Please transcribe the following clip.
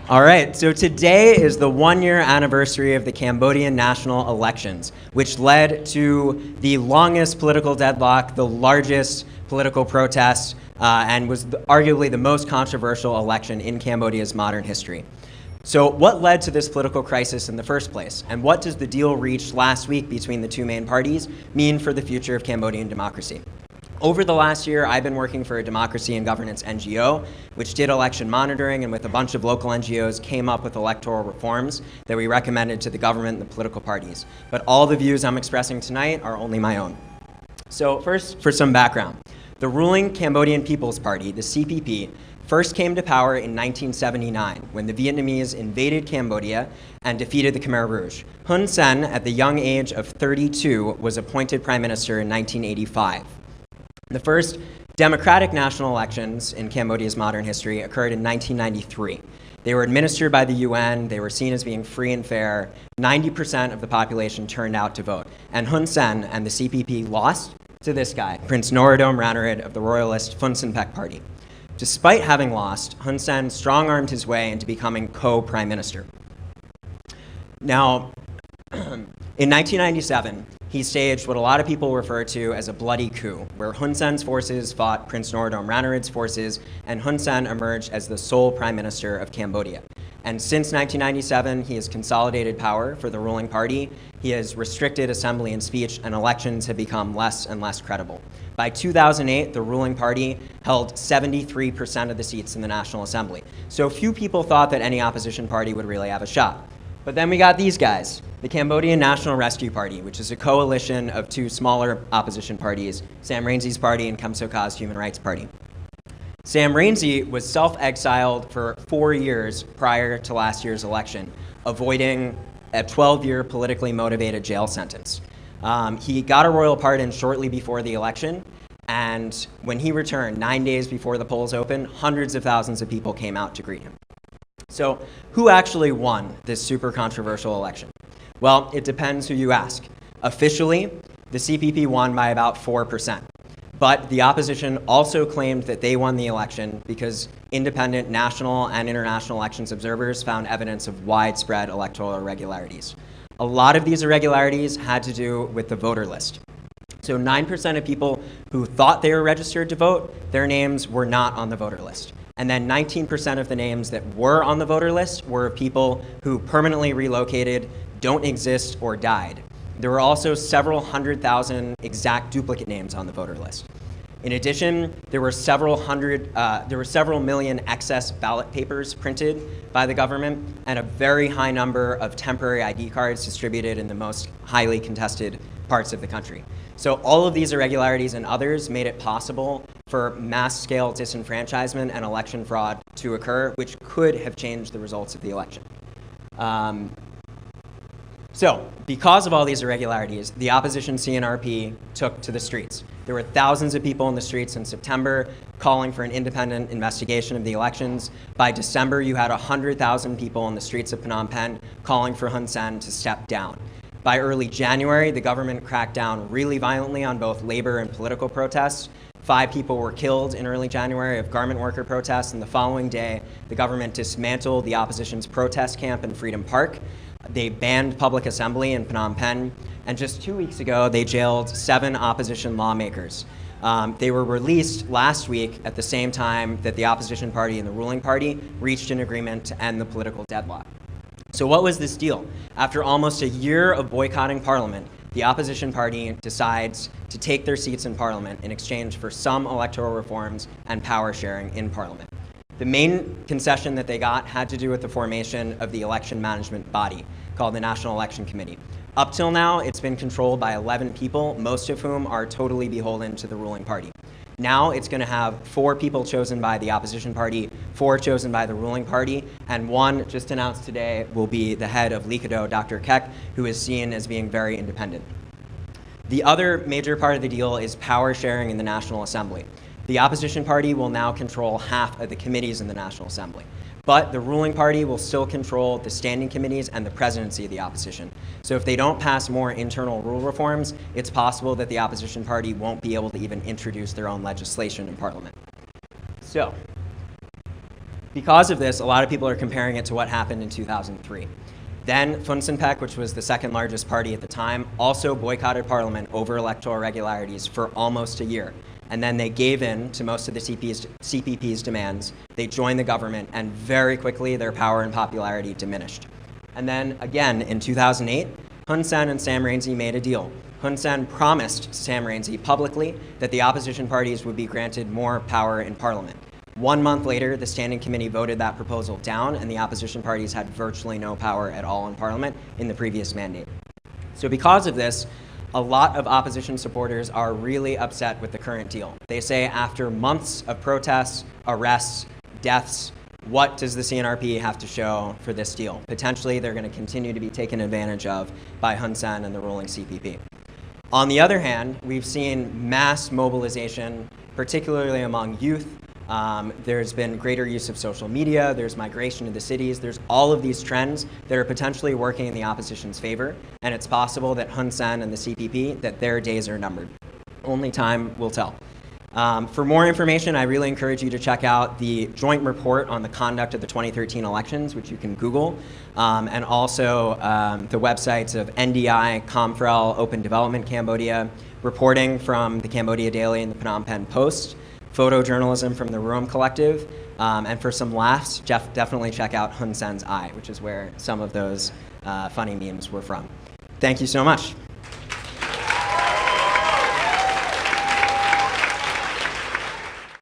All right, so today is the one-year anniversary of the Cambodian national elections, which led to the longest political deadlock, the largest political protest, and was arguably the most controversial election in Cambodia's modern history. So what led to this political crisis in the first place? And what does the deal reached last week between the two main parties mean for the future of Cambodian democracy? Over the last year, I've been working for a democracy and governance NGO, which did election monitoring and with a bunch of local NGOs came up with electoral reforms that we recommended to the government and the political parties. But all the views I'm expressing tonight are only my own. So first, for some background. The ruling Cambodian People's Party, the CPP, first came to power in 1979 when the Vietnamese invaded Cambodia and defeated the Khmer Rouge. Hun Sen, at the young age of 32, was appointed prime minister in 1985. The first democratic national elections in Cambodia's modern history occurred in 1993. They were administered by the UN, they were seen as being free and fair. 90% of the population turned out to vote. And Hun Sen and the CPP lost to this guy, Prince Norodom Ranariddh of the royalist Phun Sen Pech party. Despite having lost, Hun Sen strong-armed his way into becoming co-prime minister. Now, in 1997, he staged what a lot of people refer to as a bloody coup, where Hun Sen's forces fought Prince Norodom Ranariddh's forces, and Hun Sen emerged as the sole prime minister of Cambodia. And since 1997, he has consolidated power for the ruling party. He has restricted assembly and speech, and elections have become less and less credible. By 2008, the ruling party held 73% of the seats in the National Assembly. So few people thought that any opposition party would really have a shot. But then we got these guys, the Cambodian National Rescue Party, which is a coalition of two smaller opposition parties, Sam Rainsy's party and Kem Sokha's Human Rights Party. Sam Rainsy was self-exiled for 4 years prior to last year's election, avoiding a 12-year politically motivated jail sentence. He got a royal pardon shortly before the election, and when he returned, 9 days before the polls opened, hundreds of thousands of people came out to greet him. So who actually won this super controversial election? Well, it depends who you ask. Officially, the CPP won by about 4%. But the opposition also claimed that they won the election because independent national and international elections observers found evidence of widespread electoral irregularities. A lot of these irregularities had to do with the voter list. So 9% of people who thought they were registered to vote, their names were not on the voter list. And then 19% of the names that were on the voter list were people who permanently relocated, don't exist, or died. There were also several 100,000 exact duplicate names on the voter list. In addition, there were several million excess ballot papers printed by the government and a very high number of temporary ID cards distributed in the most highly contested parts of the country. So all of these irregularities and others made it possible for mass-scale disenfranchisement and election fraud to occur, which could have changed the results of the election. So, because of all these irregularities, the opposition CNRP took to the streets. There were thousands of people in the streets in September calling for an independent investigation of the elections. By December, you had 100,000 people in the streets of Phnom Penh calling for Hun Sen to step down. By early January, the government cracked down really violently on both labor and political protests. 5 people were killed in early January of garment worker protests, and the following day, the government dismantled the opposition's protest camp in Freedom Park. They banned public assembly in Phnom Penh, and just 2 weeks ago, they jailed 7 opposition lawmakers. They were released last week at the same time that the opposition party and the ruling party reached an agreement to end the political deadlock. So what was this deal? After almost a year of boycotting Parliament, the opposition party decides to take their seats in Parliament in exchange for some electoral reforms and power sharing in Parliament. The main concession that they got had to do with the formation of the election management body called the National Election Committee. Up till now, it's been controlled by 11 people, most of whom are totally beholden to the ruling party. Now it's going to have 4 people chosen by the opposition party, 4 chosen by the ruling party, and 1 just announced today will be the head of Likado, Dr. Kek, who is seen as being very independent. The other major part of the deal is power sharing in the National Assembly. The opposition party will now control half of the committees in the National Assembly. But the ruling party will still control the standing committees and the presidency of the opposition. So if they don't pass more internal rule reforms, it's possible that the opposition party won't be able to even introduce their own legislation in Parliament. So Because of this, a lot of people are comparing it to what happened in 2003. Then Phnom Penh, which was the second largest party at the time, also boycotted parliament over electoral irregularities for almost a year. And then they gave in to most of the CPP's demands. They joined the government, and very quickly their power and popularity diminished. And then again, in 2008, Hun Sen and Sam Rainsy made a deal. Hun Sen promised Sam Rainsy publicly that the opposition parties would be granted more power in parliament. 1 month later, the Standing Committee voted that proposal down, and the opposition parties had virtually no power at all in parliament in the previous mandate. So because of this, a lot of opposition supporters are really upset with the current deal. They say after months of protests, arrests, deaths, what does the CNRP have to show for this deal? Potentially, they're going to continue to be taken advantage of by Hun Sen and the ruling CPP. On the other hand, we've seen mass mobilization, particularly among youth. There's been greater use of social media, there's migration to the cities, there's all of these trends that are potentially working in the opposition's favor, and it's possible that Hun Sen and the CPP, that their days are numbered. Only time will tell. For more information, I really encourage you to check out the joint report on the conduct of the 2013 elections, which you can Google, and also the websites of NDI, Comfrel, Open Development Cambodia, reporting from the Cambodia Daily and the Phnom Penh Post, photojournalism from the Ruam Collective, and for some laughs, definitely check out Hun Sen's Eye, which is where some of those funny memes were from. Thank you so much.